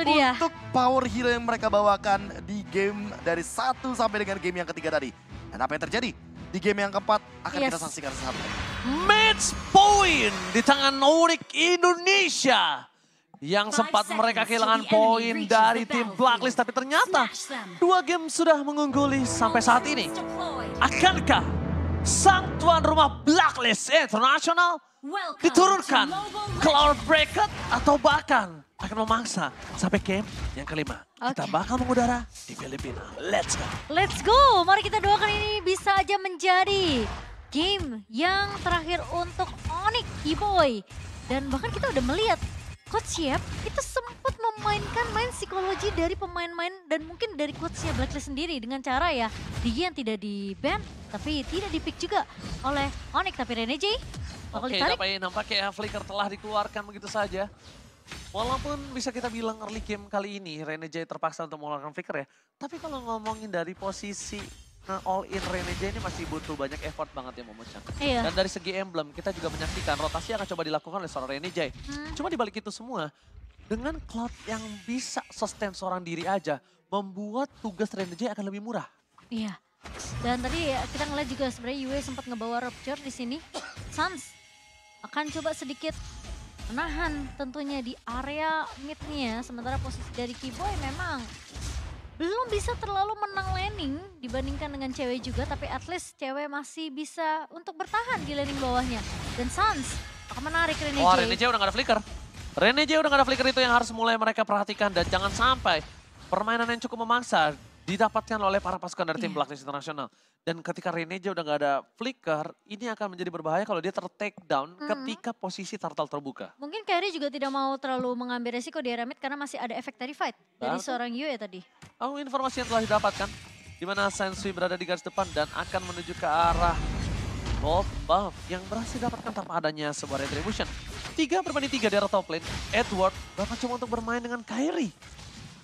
itu dia. Untuk power hero yang mereka bawakan di game dari 1 sampai dengan game yang ketiga tadi. Dan apa yang terjadi? Di game yang keempat akan kita saksikan sesaat lagi. Match point di tangan Onyx Indonesia. Yang sempat mereka kehilangan poin dari tim Blacklist. Tapi ternyata 2 game sudah mengungguli sampai saat ini. Akankah sang tuan rumah Blacklist International diturunkan ke lower bracket atau bahkan akan memangsa sampai game yang kelima. Kita bakal mengudara di Filipina. Let's go. Let's go, mari kita doakan ini bisa aja menjadi game yang terakhir untuk Onyx Keyboy. Dan bahkan kita udah melihat Coach Yep itu sempat memainkan main psikologi dari pemain-main dan mungkin dari coachnya Blacklist sendiri dengan cara ya Digi yang tidak di-ban tapi tidak di-pick juga oleh Onyx. Tapi Rene J bakal ditarik. Oke, nampaknya Flicker telah dikeluarkan begitu saja. Walaupun bisa kita bilang early game kali ini Rene J terpaksa untuk mengeluarkan Flicker ya. Tapi kalau ngomongin dari posisi all in Rene J ini masih butuh banyak effort banget ya Momochan. Iya. Dan dari segi emblem kita juga menyaksikan rotasi akan coba dilakukan oleh seorang Rene J. Cuma dibalik itu semua dengan Cloud yang bisa sustain seorang diri aja membuat tugas Rene J akan lebih murah. Iya. Dan tadi kita ngeliat juga sebenarnya Yue sempat ngebawa Rupture di sini. Suns akan coba sedikit menahan tentunya di area mid-nya. Sementara posisi dari Keyboy memang belum bisa terlalu menang laning dibandingkan dengan cewek juga. Tapi at least cewek masih bisa untuk bertahan di laning bawahnya. Dan Suns akan menarik Rene J. Wah, Rene J udah gak ada flicker. Rene J udah gak ada flicker, itu yang harus mulai mereka perhatikan. Dan jangan sampai permainan yang cukup memaksa didapatkan oleh para pasukan dari tim Blacklist International. Dan ketika Rene J udah gak ada flicker, ini akan menjadi berbahaya kalau dia ter-take down ketika posisi turtle terbuka. Mungkin Kairi juga tidak mau terlalu mengambil resiko di area mid karena masih ada efek Terrified dari seorang Yue tadi. Oh, informasi yang telah didapatkan, di mana Sensui berada di garis depan dan akan menuju ke arah gold buff yang berhasil didapatkan tanpa adanya sebuah retribution. 3-3 di area top lane, Edward bahkan cuma untuk bermain dengan Kairi.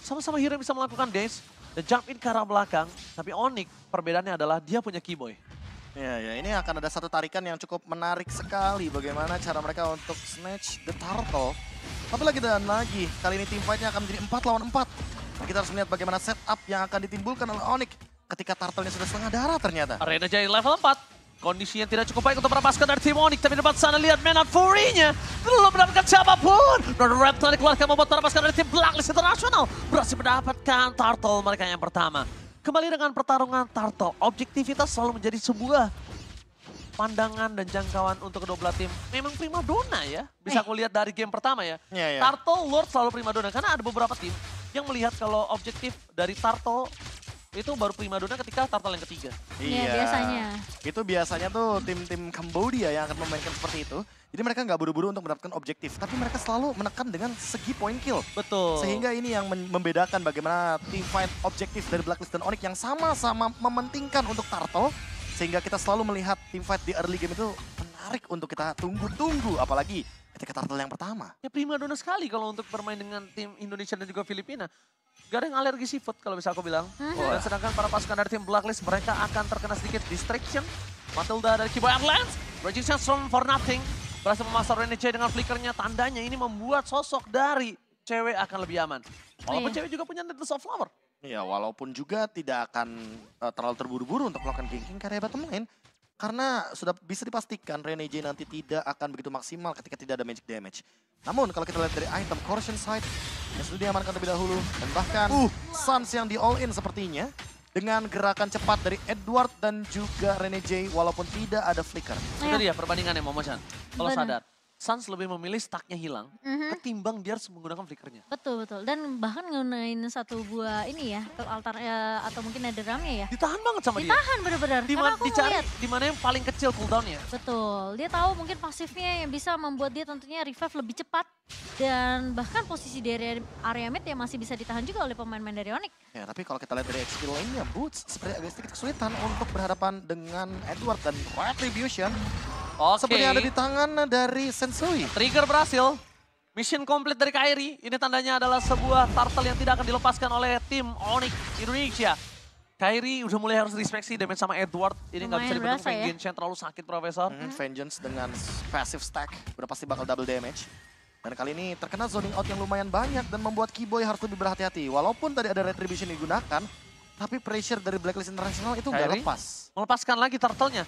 Sama-sama hero yang bisa melakukan dash dan jump in ke arah belakang, tapi Onyx perbedaannya adalah dia punya Keyboy. Ya, ini akan ada satu tarikan yang cukup menarik sekali. Bagaimana cara mereka untuk snatch the turtle. Tapi lagi dan lagi, kali ini team fight-nya akan menjadi 4 lawan 4. Dan kita harus melihat bagaimana setup yang akan ditimbulkan oleh Onyx ketika turtle-nya sudah setengah darah ternyata. Arena jadi level 4. Kondisi yang tidak cukup baik untuk para pasukan dari tim Onyx. Tapi dapat sana lihat Man of Fury-nya. Belum mendapatkan siapapun. Donald Red telah dikeluarkan membuat para pasukan dari tim Blacklist International berhasil mendapatkan turtle mereka yang pertama. Kembali dengan pertarungan turtle. Objektivitas selalu menjadi sebuah pandangan dan jangkauan untuk kedua belah tim. Memang primadona ya. Bisa aku lihat dari game pertama ya. Turtle Lord selalu primadona. Karena ada beberapa tim yang melihat kalau objektif dari turtle itu baru primadona ketika turtle yang ketiga. Iya, biasanya. Itu biasanya tuh tim-tim Cambodia yang akan memainkan seperti itu. Jadi mereka nggak buru-buru untuk mendapatkan objektif. Tapi mereka selalu menekan dengan segi point kill. Betul. Sehingga ini yang membedakan bagaimana team fight objektif dari Blacklist dan Onyx yang sama-sama mementingkan untuk turtle. Sehingga kita selalu melihat team fight di early game itu menarik untuk kita tunggu-tunggu. Apalagi ketika turtle yang pertama. Ya primadona sekali kalau untuk bermain dengan tim Indonesia dan juga Filipina. Gak ada yang alergi seafood kalau bisa aku bilang. Dan sedangkan para pasukan dari tim Blacklist mereka akan terkena sedikit distraction. Matilda dari Keyboy Outlands. Raging Sandstorm for nothing. Berhasil memasar Rene J dengan flickernya. Tandanya ini membuat sosok dari cewek akan lebih aman. Walaupun cewek juga punya Needless of Flower. Ya walaupun juga tidak akan terlalu terburu-buru untuk melakukan ganking karya bottom lane. Karena sudah bisa dipastikan Rene J nanti tidak akan begitu maksimal ketika tidak ada magic damage. Namun kalau kita lihat dari item Corrosion Sight yang sudah diamankan terlebih dahulu. Dan bahkan Suns yang di all in sepertinya. Dengan gerakan cepat dari Edward dan juga Rene J walaupun tidak ada flicker. Itu dia perbandingannya Momochan. Kalau sadar. Suns lebih memilih stacknya hilang ketimbang dia harus menggunakan flickernya. Betul. Dan bahkan nggunain satu buah ini ya, altar atau mungkin netherramnya ya. Ditahan banget sama dia. Ditahan bener-bener. Karena aku ngeliat. Di mana yang paling kecil cooldownnya. Betul, dia tahu mungkin pasifnya yang bisa membuat dia tentunya revive lebih cepat. Dan bahkan posisi dari area mid yang masih bisa ditahan juga oleh pemain-pemain dari Onyx. Ya tapi kalau kita lihat dari XP lainnya, Boots seperti agak sedikit kesulitan untuk berhadapan dengan Edward dan Retribution. Seperti ada di tangan dari Sensui. Trigger berhasil. Mission complete dari Kairi. Ini tandanya adalah sebuah turtle yang tidak akan dilepaskan oleh tim Onyx Indonesia. Kairi udah mulai harus dispeksi damage sama Edward. Ini nggak bisa dibendung, Vengeance yang terlalu sakit Profesor. Vengeance dengan passive stack udah pasti bakal double damage. Dan kali ini terkena zoning out yang lumayan banyak dan membuat Keyboy harus lebih berhati-hati. Walaupun tadi ada Retribution digunakan, tapi pressure dari Blacklist International itu nggak Kairi lepas. melepaskan lagi turtle-nya.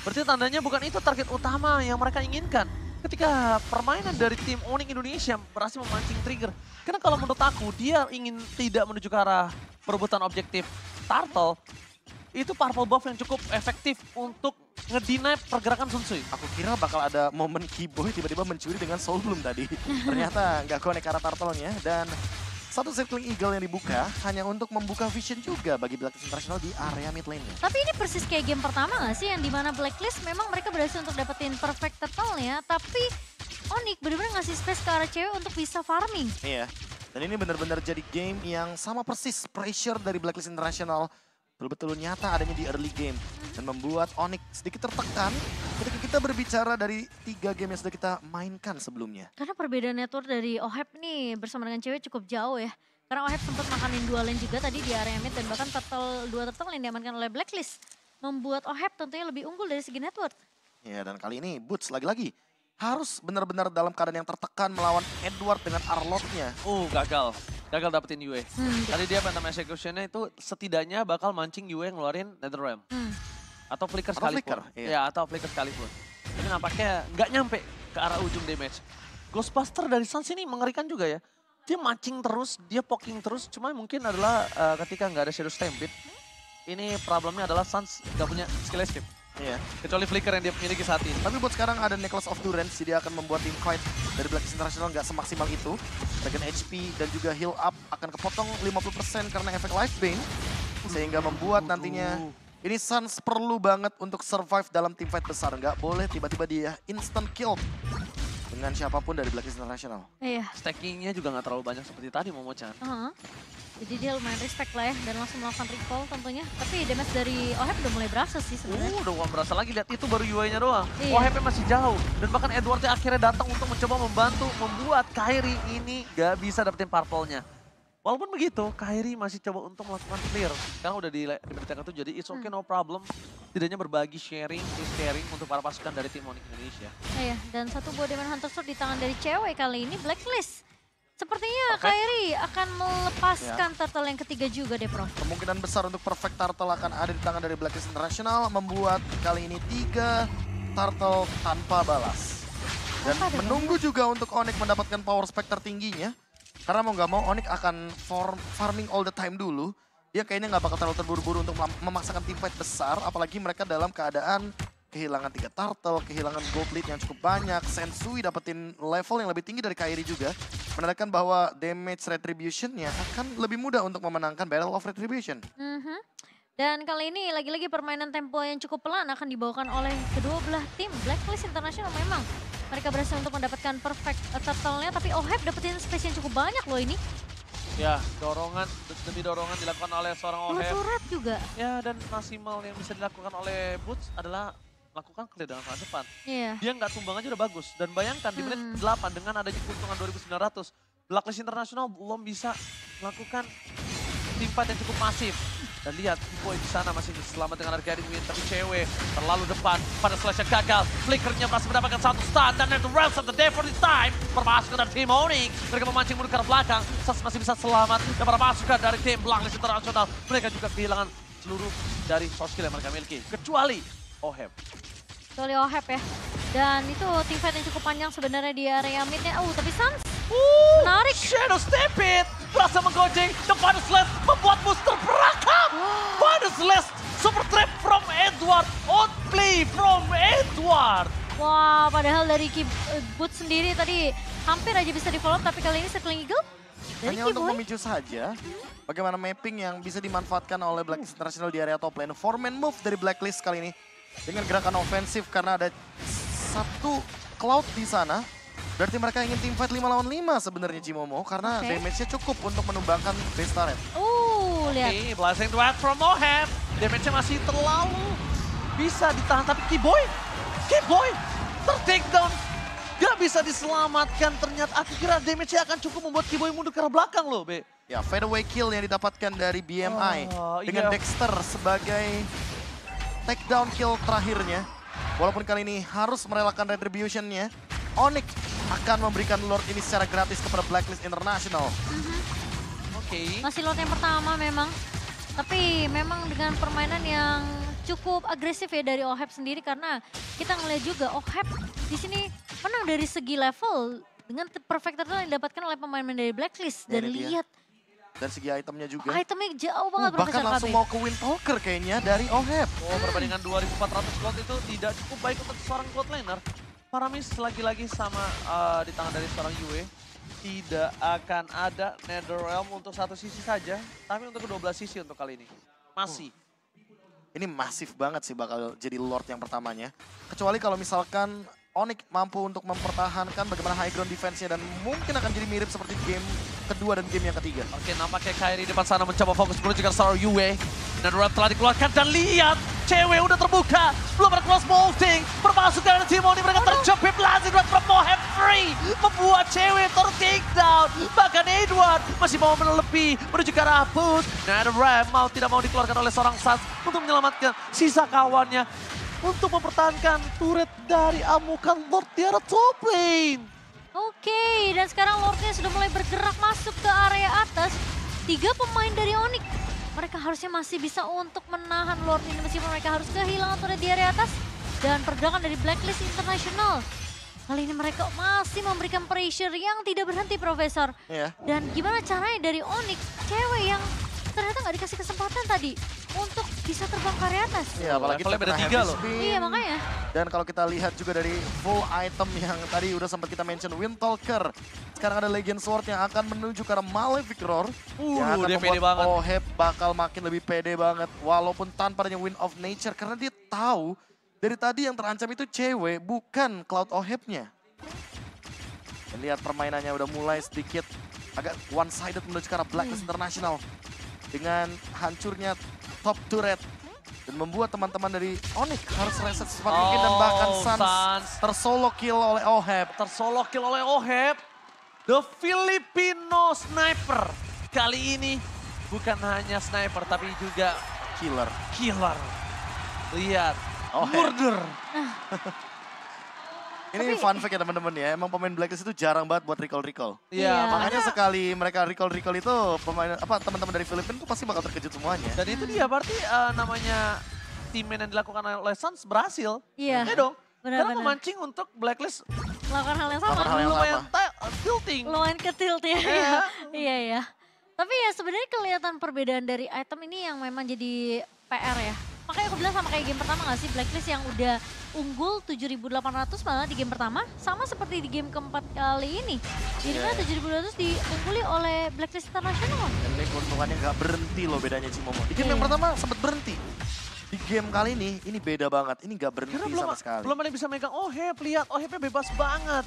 Berarti tandanya bukan itu target utama yang mereka inginkan. Ketika permainan dari tim Onyx Indonesia berhasil memancing trigger. Karena kalau menurut aku, dia ingin tidak menuju ke arah perebutan objektif turtle. Itu purple buff yang cukup efektif untuk ngedinai pergerakan Sun Tzu. Aku kira bakal ada momen Keyboy tiba-tiba mencuri dengan Soul Bloom tadi. Ternyata nggak connect ke arah turtle-nya. Dan satu circling eagle yang dibuka hanya untuk membuka vision juga bagi Blacklist International di area mid lane-nya. Tapi ini persis kayak game pertama gak sih yang dimana Blacklist memang mereka berhasil untuk dapetin perfect turtle-nya, tapi Onyx bener-bener ngasih space ke arah cewek untuk bisa farming. Iya, dan ini benar-benar jadi game yang sama persis pressure dari Blacklist International betul-betul nyata adanya di early game dan membuat Onyx sedikit tertekan ketika kita berbicara dari 3 game yang sudah kita mainkan sebelumnya. Karena perbedaan network dari Oheb nih bersama dengan cewek cukup jauh ya. Karena Oheb sempat makanin 2 lane juga tadi di area mid dan bahkan dua turtle yang diamankan oleh Blacklist. Membuat Oheb tentunya lebih unggul dari segi network. Ya, dan kali ini Boots lagi-lagi harus benar-benar dalam keadaan yang tertekan melawan Edward dengan Arlott-nya. Gagal. Gagal dapetin Yue. Tadi dia Phantom Execution-nya itu setidaknya bakal mancing Yue ngeluarin Netherrealm. Atau Flicker Atau sekalipun. Flicker, iya. Ya, atau Flicker sekalipun. Tapi nampaknya nggak nyampe ke arah ujung damage. Ghostbuster dari Suns ini mengerikan juga ya. Dia mancing terus, dia poking terus. Cuma mungkin adalah ketika nggak ada Shadow Stampede. Ini problemnya adalah Suns nggak punya skill escape. Iya. Kecuali Flicker yang dia miliki saat ini. Tapi buat sekarang ada Necklace of Durance, jadi dia akan membuat team fight dari Blacklist International nggak semaksimal itu. Bagian HP dan juga heal up akan kepotong 50% karena efek Life Bane. Sehingga membuat nantinya ini Suns perlu banget untuk survive dalam team fight besar. Nggak boleh tiba-tiba dia instant kill dengan siapapun dari Blacklist International. Iya. Stackingnya juga nggak terlalu banyak seperti tadi Momo-chan. Jadi dia lumayan respect lah ya dan langsung melakukan recall tentunya. Tapi damage dari Oheb udah mulai berasa sih sebenarnya. Udah gak berasa lagi, lihat itu baru UI-nya doang. Iya. Oheb masih jauh. Dan bahkan Edward yang akhirnya datang untuk mencoba membantu membuat Kairi ini gak bisa dapetin purple-nya. Walaupun begitu, Kairi masih coba untuk melakukan clear. Sekarang udah diberitakan tuh, jadi it's okay, no problem. Tidaknya berbagi sharing untuk para pasukan dari tim Onyx Indonesia. Iya, dan satu buah Demon Hunter Sword di tangan dari cewek kali ini Blacklist. Sepertinya Kairi akan melepaskan turtle yang ketiga juga deh, Prof. Kemungkinan besar untuk perfect turtle akan ada di tangan dari Blacklist International, membuat kali ini 3 turtle tanpa balas. Dan menunggu juga untuk Onyx mendapatkan power spec tertingginya. Karena mau nggak mau Onyx akan farming all the time dulu. Dia kayaknya nggak bakal terlalu terburu-buru untuk memaksakan team fight besar, apalagi mereka dalam keadaan kehilangan 3 turtle, kehilangan gold lead yang cukup banyak. Sensui dapetin level yang lebih tinggi dari Kairi juga. Menandakan bahwa damage retribution-nya akan lebih mudah untuk memenangkan Battle of Retribution. Dan kali ini lagi-lagi permainan tempo yang cukup pelan akan dibawakan oleh kedua belah tim. Blacklist International memang mereka berhasil untuk mendapatkan perfect turtle-nya, tapi Oheb dapetin space yang cukup banyak loh ini. Ya, dorongan demi dorongan dilakukan oleh seorang Oheb. Turret juga. Ya, dan maksimal yang bisa dilakukan oleh Boots adalah lakukan clear dengan sangat cepat. Iya. Dia nggak tumbang aja udah bagus. Dan bayangkan di menit 8 dengan adanya keuntungan 2.900, Blacklist International belum bisa melakukan team fight yang cukup masif. Dan lihat, Keyboy di sana masih selamat dengan harga win, tapi cewek terlalu depan pada slash yang gagal. Flickernya berhasil mendapatkan 1 stun dan the rest of the day for this time. Perpasukan dari tim Onyx, mereka memancing mundur ke arah belakang. Suns masih bisa selamat dan perpasukan dari tim Blacklist International. Mereka juga kehilangan seluruh dari soft skill yang mereka miliki, kecuali Oheb. Kecuali Oheb ya. Dan itu team fight yang cukup panjang sebenarnya di area mid-nya. Tapi Suns menarik. Shadow Stampede berhasil menggoceng. The Final Slash membuat booster berakam. Final Slash super trap from Edward. On play from Edward. Wah, padahal dari Boots sendiri tadi hampir aja bisa di-follow, tapi kali ini Circling Eagle dari Hanya untuk Keyboy. memicu saja bagaimana mapping yang bisa dimanfaatkan oleh Blacklist International di area top lane. 4-man move dari Blacklist kali ini dengan gerakan ofensif karena ada 1 cloud di sana. Berarti mereka ingin team fight 5 lawan 5 sebenarnya Cimomo karena damage-nya cukup untuk menumbangkan base turret. Lihat. Oke, blessing to add from Oheb. Damage-nya masih terlalu bisa ditahan, tapi Keyboy ter-take down. Gak bisa diselamatkan, ternyata aku kira damage-nya akan cukup membuat Keyboy mundur ke arah belakang loh, Be. Ya, fadeaway kill yang didapatkan dari BMI dengan Dexter sebagai takedown kill terakhirnya. Walaupun kali ini harus merelakan retribution-nya. Onyx akan memberikan Lord ini secara gratis kepada Blacklist International. Oke. Masih lot yang pertama memang. Tapi memang dengan permainan yang cukup agresif ya dari OHEP sendiri karena kita ngeliat juga OHEP di sini menang dari segi level dengan perfect turtle yang didapatkan oleh pemain-pemain dari Blacklist. Ya, Dan ini dia. lihat Dari segi itemnya juga. itemnya jauh banget Bahkan Profesor langsung KB. mau ke Windtalker kayaknya dari OHEP. Oh, perbandingan 2.400 gold itu tidak cukup baik untuk seorang gold laner. Paramis lagi-lagi sama di tangan dari seorang Yue. Tidak akan ada Netherrealm untuk satu sisi saja, tapi untuk kedua belah sisi untuk kali ini. Masih. Ini masif banget sih bakal jadi Lord yang pertamanya. Kecuali kalau misalkan Onyx mampu untuk mempertahankan bagaimana high ground defense-nya dan mungkin akan jadi mirip seperti game kedua dan game yang ketiga. Oke, nampaknya Kairi di depan sana mencoba fokus menuju ke seorang Yue. Netherrealm telah dikeluarkan dan lihat, cewek udah terbuka. Belum ada cross molting. Berpasukan dari tim Oni, mereka terjepit lazim dan Mohem free. Membuat cewek ter-take down. Bahkan Edward masih mau melebih menuju ke arah push. Netherrealm mau tidak mau dikeluarkan oleh seorang Suns untuk menyelamatkan sisa kawannya. Untuk mempertahankan turret dari amukan Lord di arah top lane. Oke, dan sekarang Lordnya sudah mulai bergerak masuk ke area atas. 3 pemain dari Onyx. Mereka harusnya masih bisa untuk menahan Lord ini meskipun mereka harus kehilangan turret di area atas. Dan pergerakan dari Blacklist International. Kali ini mereka masih memberikan pressure yang tidak berhenti, Profesor. Iya. Dan gimana caranya dari Onyx, cewek yang ternyata nggak dikasih kesempatan tadi untuk bisa terbang ke area atas. Iya, apalagi Levelnya beda terkena 3 heavy loh. spin. Iya, makanya. Dan kalau kita lihat juga dari full item yang tadi udah sempat kita mention, Windtalker. Sekarang ada Legion Sword yang akan menuju ke arah Malefic Roar. Yang akan dia pede membuat banget. OHEP bakal makin lebih pede banget. Walaupun tanpa adanya Wind of Nature. Karena dia tahu dari tadi yang terancam itu cewek, bukan Cloud OHEP-nya. Dan lihat permainannya udah mulai sedikit agak one-sided menuju ke arah Blacklist International. Dengan hancurnya top turret. Dan membuat teman-teman dari Onyx harus reset secepat mungkin. Dan bahkan Suns tersolo kill oleh OHEP. Tersolo kill oleh OHEP. The Filipino Sniper. Kali ini bukan hanya sniper tapi juga Killer. killer. Lihat, OHEP. murder. Ini fun fact ya teman-teman ya. Emang pemain Blacklist itu jarang banget buat recall-recall. Iya. Iya, Makanya sekali mereka recall-recall itu pemain teman-teman dari Filipina tuh pasti bakal terkejut semuanya. dan itu dia berarti namanya teammate yang dilakukan oleh Suns berhasil. Iya. Ya dong. Karena Benar-benar. memancing untuk Blacklist Melakukan hal yang sama. Melakukan hal yang lumayan sama. tilting. Lumayan ke tilt ya. Iya. Iya, iya. Tapi ya sebenarnya kelihatan perbedaan dari item ini yang memang jadi PR ya. Makanya aku bilang sama kayak game pertama gak sih, Blacklist yang udah unggul 7.800 malah di game pertama. Sama seperti di game keempat kali ini. Jadi Iya. 7.200 diungguli oleh Blacklist International. Dan ini keuntungannya nggak berhenti loh bedanya Cimomo. Di game Iya. yang pertama sempat berhenti. Di game kali ini beda banget. Ini nggak berhenti Karena sama sekali. belum ada yang bisa megang OHEP, lihat OHEP bebas banget.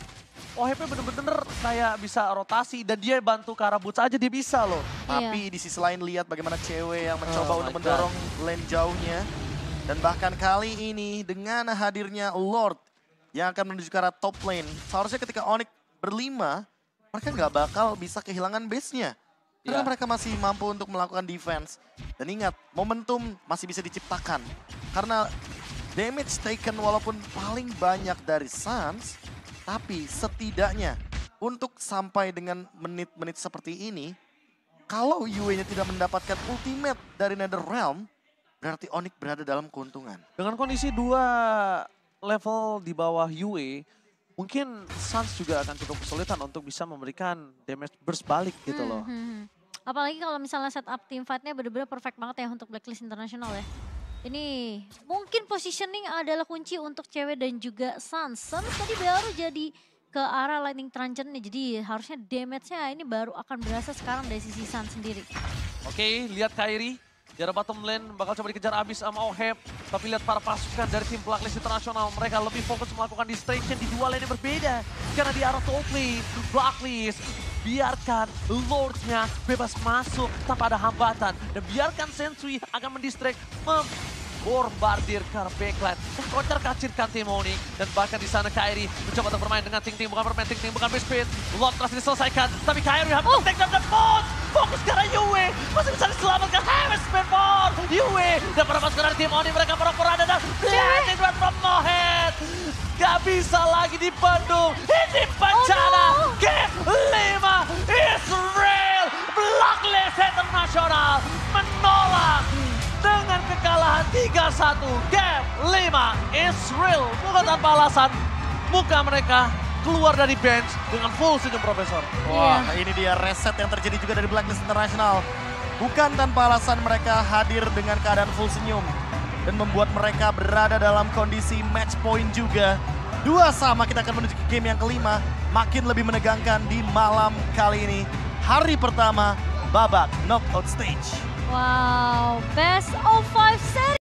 OHEP bener-bener kayak bisa rotasi dan dia bantu ke arah boots aja dia bisa loh. Tapi di sisi lain lihat bagaimana cewek yang mencoba Oh untuk my mendorong lane jauhnya. Dan bahkan kali ini dengan hadirnya Lord yang akan menuju ke arah top lane. Seharusnya ketika Onyx berlima, mereka nggak bakal bisa kehilangan base-nya. Karena Iya. mereka masih mampu untuk melakukan defense. Dan ingat, momentum masih bisa diciptakan. Karena damage taken walaupun paling banyak dari Suns, tapi setidaknya untuk sampai dengan menit-menit seperti ini, kalau Yue-nya tidak mendapatkan ultimate dari Netherrealm, berarti Onyx berada dalam keuntungan. Dengan kondisi 2 level di bawah Yue, mungkin Suns juga akan cukup kesulitan untuk bisa memberikan damage burst balik gitu loh. Apalagi kalau misalnya setup team fight-nya bener-bener perfect banget ya untuk Blacklist International ya. Ini mungkin positioning adalah kunci untuk cewek dan juga Suns. Suns tadi baru jadi ke arah lightning truncheon nih. Jadi harusnya damage-nya ini baru akan berasa sekarang dari sisi Suns sendiri. Oke, lihat Kairi. Di arah bottom lane bakal coba dikejar abis sama OHEP. Tapi lihat para pasukan dari tim Blacklist International. Mereka lebih fokus melakukan distraction di 2 lane yang berbeda. Karena di arah top lane, Blacklist biarkan Lord-nya bebas masuk tanpa ada hambatan. Dan biarkan Sentry akan mendistract, bombardir ke arah backline. Kocar-kacirkan tim Onyx. Dan bahkan di sana Kairi mencoba untuk bermain dengan Ting-Ting. Bukan bermain Ting-Ting, bukan Bispin. Lord terus diselesaikan. Tapi Kairi harus take down the bot. Fokus ke arah Yue. Masih bisa diselamatkan. Heaven spin for Yue. Dan para pasukan dari tim Onyx mereka pura-pura ada. Dan Blazing Rod from Mohead. Gak bisa lagi di Bandung. Ini bencana. Game 5 Israel. Blacklist International menolak dengan kekalahan 3-1. Game 5 Israel. Bukan tanpa alasan. Muka mereka keluar dari bench dengan full senyum Profesor. Wah, ini dia reset yang terjadi juga dari Blacklist International. Bukan tanpa alasan mereka hadir dengan keadaan full senyum. Dan membuat mereka berada dalam kondisi match point juga. 2-2 kita akan menuju ke game yang kelima. Makin lebih menegangkan di malam kali ini. Hari pertama babak knockout stage. Wow, best of 5 seri.